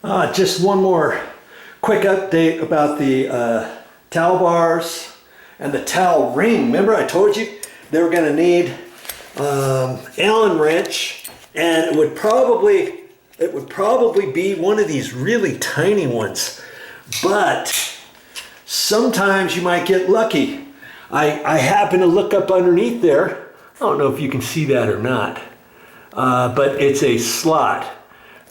Just one more quick update about the towel bars and the towel ring. Remember I told you they were going to need Allen wrench, and it would probably be one of these really tiny ones, but sometimes you might get lucky. I happen to look up underneath there. I don't know if you can see that or not, but it's a slot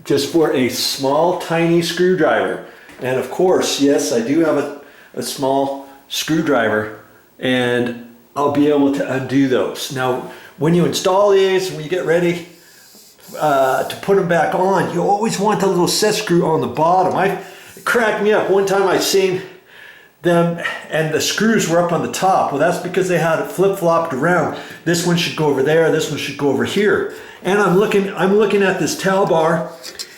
just for a small tiny screwdriver. And of course, yes, I do have a small screwdriver, and I'll be able to undo those. Now, when you install these, when you get ready to put them back on, you always want the little set screw on the bottom. It cracked me up. One time I seen them and the screws were up on the top. Well, that's because they had it flip-flopped around. This one should go over there, this one should go over here. And I'm looking at this towel bar,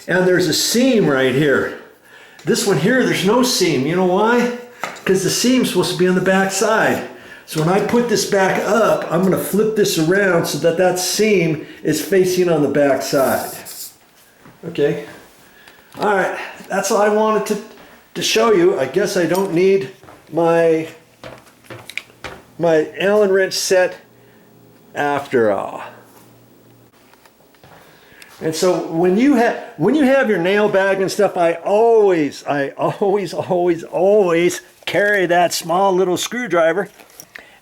and there's a seam right here. This one here, there's no seam. You know why? Because the seam's supposed to be on the back side. So when I put this back up, I'm going to flip this around so that that seam is facing on the back side. Okay? All right, that's all I wanted to show you. I guess I don't need my Allen wrench set after all. And so when you have your nail bag and stuff, I always carry that small little screwdriver,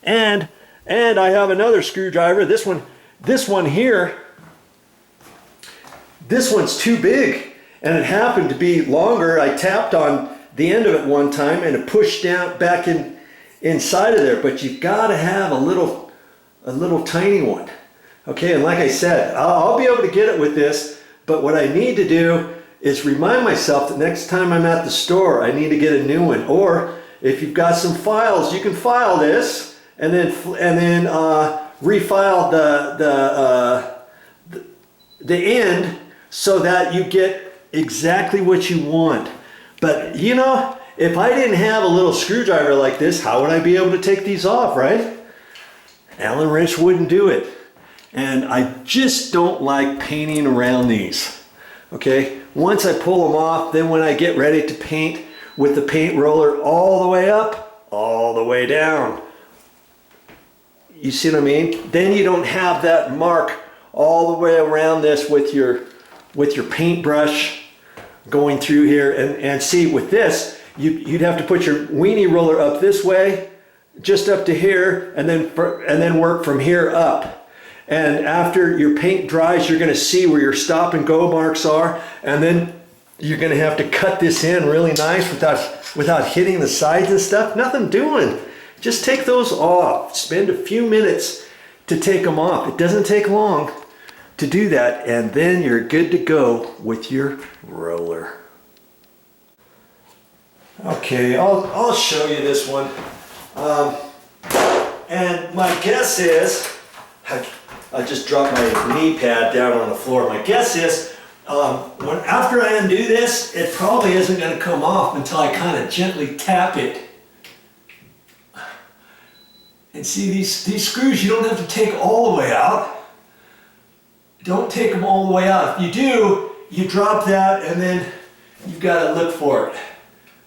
and I have another screwdriver. This one here, this one's too big, and it happened to be longer. I tapped on the end of it one time, and it pushed down back inside of there. But you've got to have a little tiny one. Okay, and like I said, I'll be able to get it with this, but what I need to do is remind myself that next time I'm at the store, I need to get a new one. Or if you've got some files, you can file this and then refile the end so that you get exactly what you want. But you know, if I didn't have a little screwdriver like this, how would I be able to take these off, right? Allen wrench wouldn't do it. And I just don't like painting around these. Okay, once I pull them off, then when I get ready to paint with the paint roller all the way up, all the way down, you see what I mean? Then you don't have that mark all the way around this with your paintbrush going through here. And see, with this, you'd have to put your weenie roller up this way, just up to here, and then work from here up. And after your paint dries, you're going to see where your stop and go marks are, and then you're going to have to cut this in really nice without hitting the sides and stuff. Nothing doing. Just take those off. Spend a few minutes to take them off. It doesn't take long to do that, and then you're good to go with your roller. Okay, I'll show you this one. And my guess is, I just dropped my knee pad down on the floor. My guess is, after I undo this, it probably isn't going to come off until I kind of gently tap it. And see, these screws, you don't have to take all the way out. Don't take them all the way out. If you do, you drop that, and then you've got to look for it.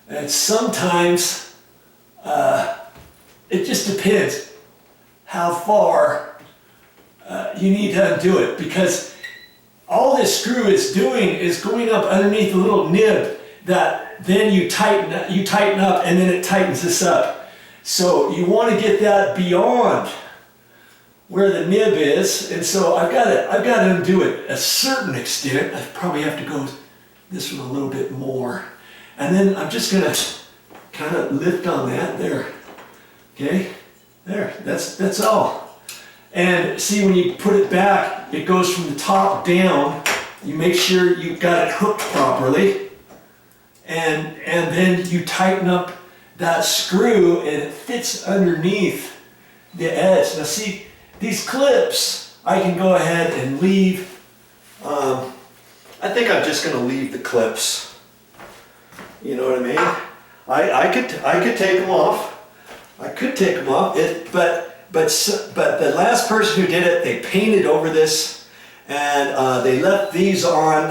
And sometimes, it just depends how far you need to undo it, because all this screw is doing is going up underneath a little nib that then you tighten up, and then it tightens this up. So you want to get that beyond where the nib is, and so I've got to undo it a certain extent. I probably have to go this one a little bit more, and then I'm just going to kind of lift on that there. Okay, there. That's all. And see, when you put it back, it goes from the top down. You make sure you've got it hooked properly, and then you tighten up that screw, and it fits underneath the edge. Now see, these clips, I can go ahead and leave. I think I'm just going to leave the clips. You know what I mean? I could take them off. I could take them off. But the last person who did it, they painted over this, and they left these on.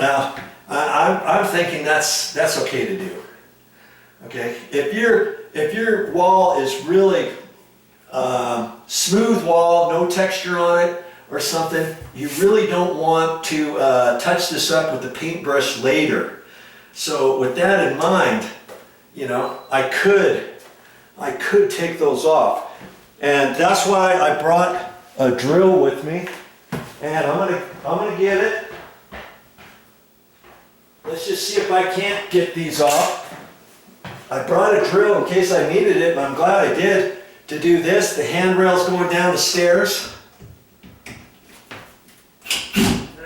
I'm thinking that's okay to do. Okay, if your wall is really smooth wall, no texture on it or something, you really don't want to touch this up with the paintbrush later. So with that in mind, you know, I could take those off, and that's why I brought a drill with me, and I'm gonna get it. Let's just see if I can't get these off. I brought a drill in case I needed it, and I'm glad I did to do this. The handrail's going down the stairs.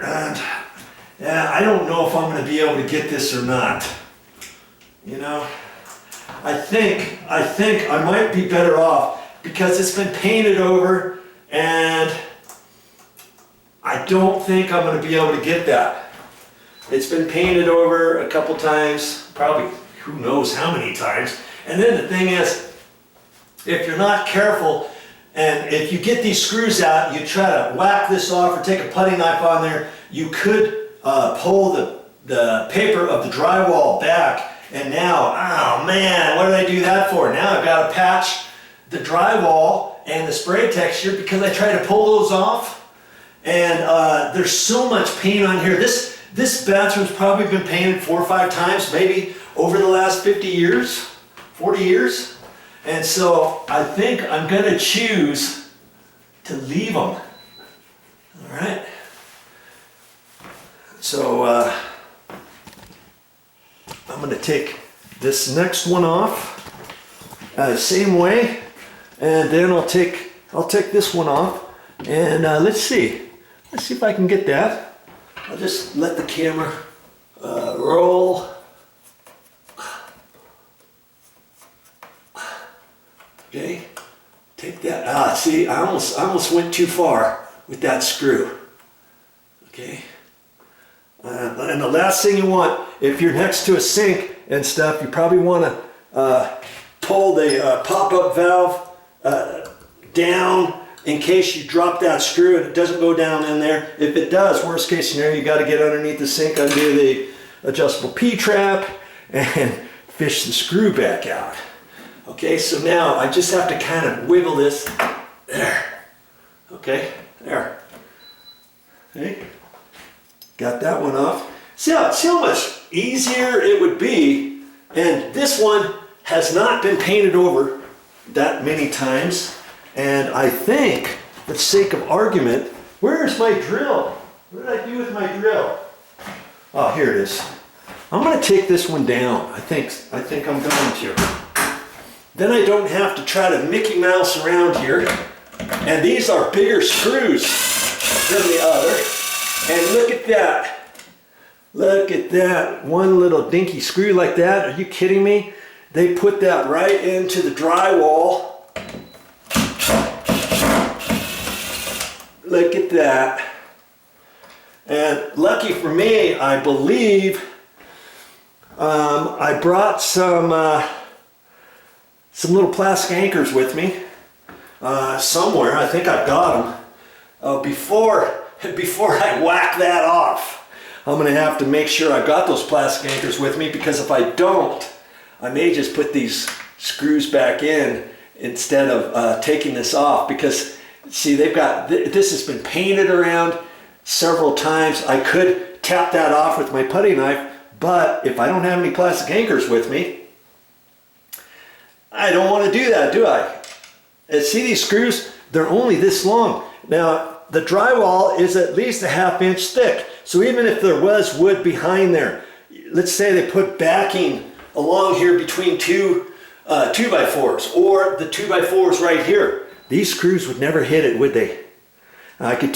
And yeah, I don't know if I'm going to be able to get this or not. You know, I think I might be better off because it's been painted over, and I don't think I'm going to be able to get that. It's been painted over a couple times, probably who knows how many times. And then the thing is, if you're not careful, and if you get these screws out, you try to whack this off or take a putty knife on there, you could pull the paper of the drywall back. And now, oh man, what did I do that for? Now I've got to patch the drywall and the spray texture because I tried to pull those off. And there's so much paint on here. This bathroom's probably been painted 4 or 5 times, maybe over the last 50 years, 40 years. And so I think I'm gonna choose to leave them. All right. So I'm gonna take this next one off, same way, and then I'll take this one off, and let's see if I can get that. I'll just let the camera roll. Okay, take that. See, I almost went too far with that screw. Okay, and the last thing you want, if you're next to a sink and stuff, you probably want to pull the pop-up valve down in case you drop that screw and it doesn't go down in there. If it does, worst case scenario, you got to get underneath the sink, undo the adjustable P-trap, and fish the screw back out. Okay, so now I just have to kind of wiggle this. There. Okay, there. Okay, got that one off. See how much easier it would be, and this one has not been painted over that many times. And I think, for the sake of argument, where's my drill? What did I do with my drill? Oh, here it is. I'm going to take this one down. I think I'm going to. Then I don't have to try to Mickey Mouse around here. And these are bigger screws than the other. And look at that. Look at that. One little dinky screw like that. Are you kidding me? They put that right into the drywall. Look at that. And lucky for me, I believe I brought some little plastic anchors with me somewhere. I think I've got them. Before I whack that off, I'm going to have to make sure I've got those plastic anchors with me, because if I don't, I may just put these screws back in instead of taking this off, because see, they've got, this has been painted around several times. I could tap that off with my putty knife, but if I don't have any plastic anchors with me, I don't want to do that, do I? And see these screws? They're only this long. Now, the drywall is at least a ½ inch thick. So even if there was wood behind there, let's say they put backing along here between two 2x4s, or the 2x4s right here, these screws would never hit it, would they? I could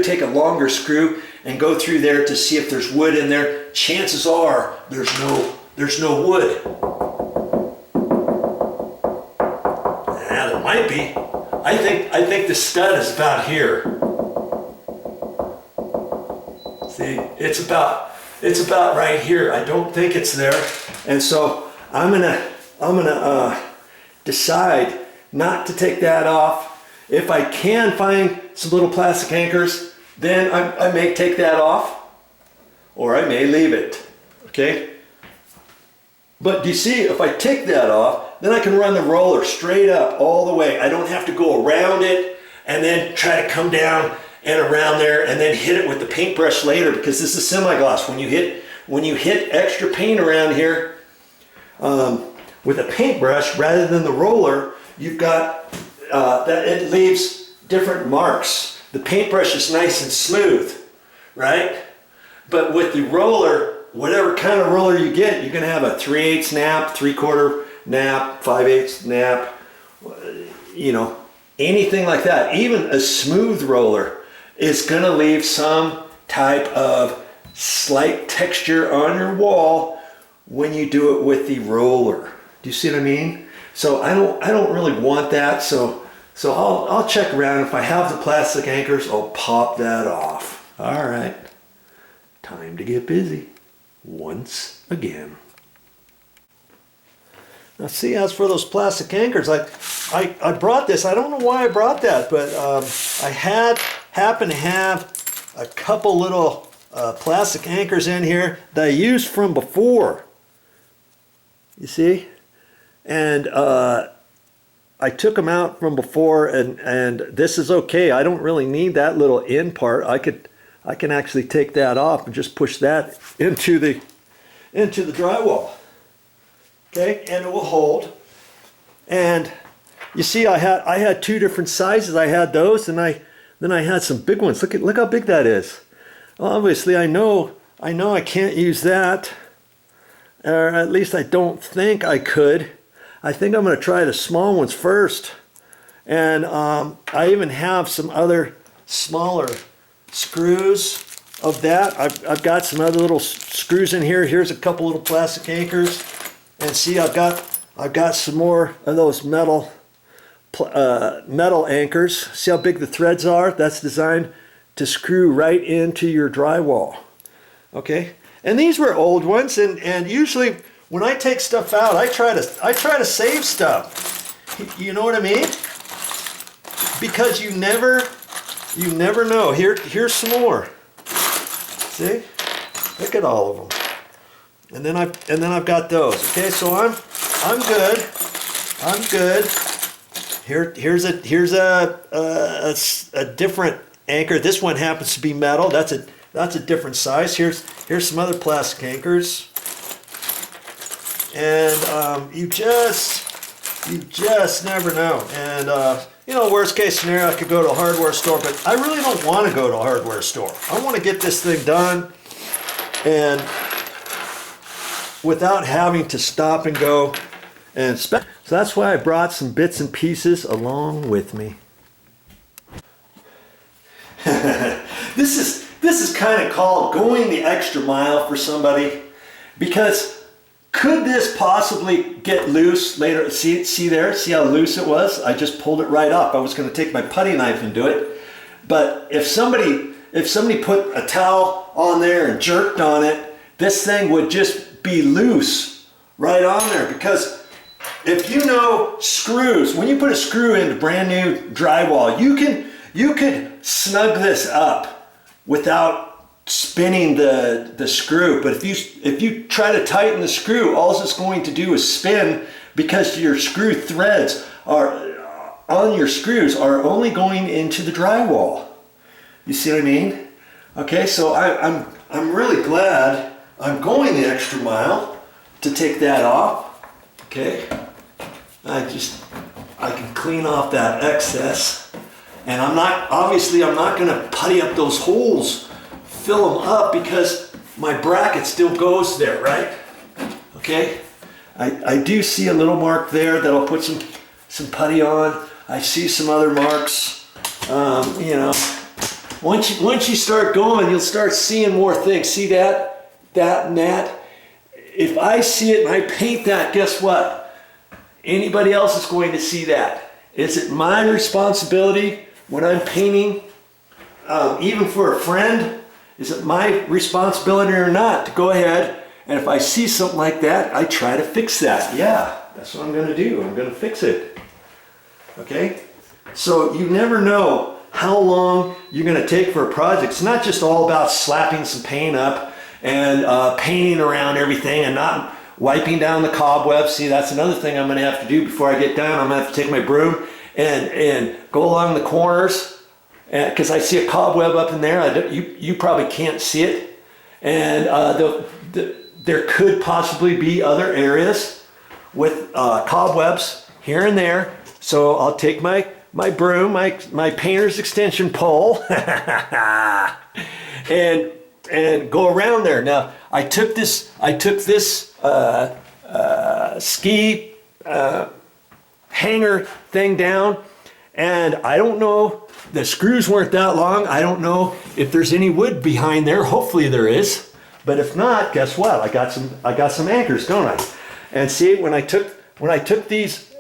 take a longer screw and go through there to see if there's wood in there. Chances are there's no wood. Yeah, there might be. I think the stud is about here. See, it's about right here. I don't think it's there, and so I'm gonna decide not to take that off. If I can find some little plastic anchors, then I may take that off. or I may leave it, okay? But do you see, if I take that off, then I can run the roller straight up all the way. I don't have to go around it and then try to come down and around there and then hit it with the paintbrush later, because this is semi-gloss. When you hit extra paint around here with a paintbrush rather than the roller, you've got that it leaves different marks. The paintbrush is nice and smooth, right? But with the roller, whatever kind of roller you get, you're going to have a 3/8 nap, 3/4 nap, 5/8 nap, you know, anything like that. Even a smooth roller is going to leave some type of slight texture on your wall when you do it with the roller. Do you see what I mean? So I don't really want that. So I'll check around. If I have the plastic anchors, I'll pop that off. All right, time to get busy once again. Now see, as for those plastic anchors, I brought this. I don't know why I brought that, but I happen to have a couple little plastic anchors in here that I used from before. You see? And I took them out from before, and this is okay. I don't really need that little end part. I can actually take that off and just push that into the drywall. Okay, and it will hold. And you see, I had two different sizes. I had those, and then I had some big ones. Look how big that is. Well, obviously, I know I can't use that, or at least I don't think I could. I think I'm going to try the small ones first, and I even have some other smaller screws of that. I've got some other little screws in here. Here's a couple little plastic anchors, and see, I've got some more of those metal anchors. See how big the threads are? That's designed to screw right into your drywall. Okay, and these were old ones, and usually when I take stuff out, I try to save stuff. You know what I mean? Because you never know. Here's some more. See? Look at all of them. And then I've got those. Okay, so I'm good. I'm good. Here's a different anchor. This one happens to be metal. That's a different size. Here's some other plastic anchors. And you just never know. And you know, worst case scenario, I could go to a hardware store, but I really don't want to go to a hardware store. I want to get this thing done, and without having to stop and go and spend. So that's why I brought some bits and pieces along with me. This is kind of called going the extra mile for somebody, because could this possibly get loose later? See there? See how loose it was? I just pulled it right up. I was going to take my putty knife and do it. But if somebody put a towel on there and jerked on it, this thing would just be loose right on there. Because if you know screws, when you put a screw into brand new drywall, you could snug this up without spinning the screw. But if you try to tighten the screw, all it's going to do is spin, because your screw threads on your screws are only going into the drywall. You see what I mean? Okay, so I'm really glad I'm going the extra mile to take that off. Okay, I can clean off that excess, and I'm not going to putty up those holes, fill them up, because my bracket still goes there, right? Okay, I do see a little mark there that I'll put some putty on. I see some other marks. You know, once you start going, you'll start seeing more things. See that and that? If I see it and I paint that, guess what? Anybody else is going to see that. Is it my responsibility when I'm painting, even for a friend? Is it my responsibility or not to go ahead, and if I see something like that, I try to fix that? Yeah, that's what I'm going to do. I'm going to fix it. Okay? So you never know how long you're going to take for a project. It's not just all about slapping some paint up and painting around everything and not wiping down the cobwebs. See, that's another thing I'm going to have to do before I get done. I'm going to have to take my broom and go along the corners, because I see a cobweb up in there. You probably can't see it, and there could possibly be other areas with cobwebs here and there. So I'll take my broom, my painter's extension pole, and go around there. Now I took this ski hanger thing down, and I don't know, the screws weren't that long. I don't know if there's any wood behind there. Hopefully there is, but if not, guess what? I got some anchors, don't I? And see, when I took these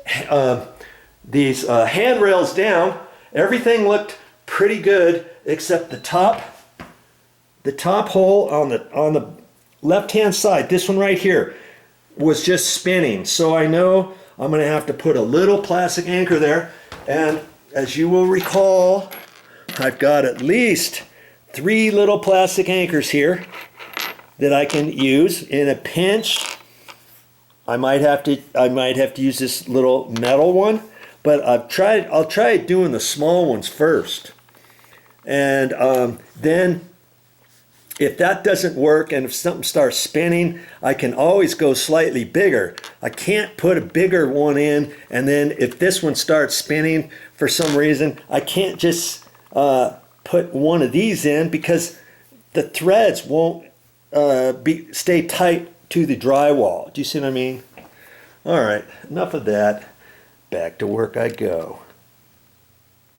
handrails down, everything looked pretty good except the top hole on the left hand side, this one right here, was just spinning. So I know I'm going to have to put a little plastic anchor there, and as you will recall, I've got at least 3 little plastic anchors here that I can use in a pinch. I might have to use this little metal one, but I'll try doing the small ones first, and then if that doesn't work and if something starts spinning, I can always go slightly bigger. I can't put a bigger one in, and then if this one starts spinning for some reason, I can't just put one of these in, because the threads won't stay tight to the drywall. Do you see what I mean? All right, enough of that. Back to work I go.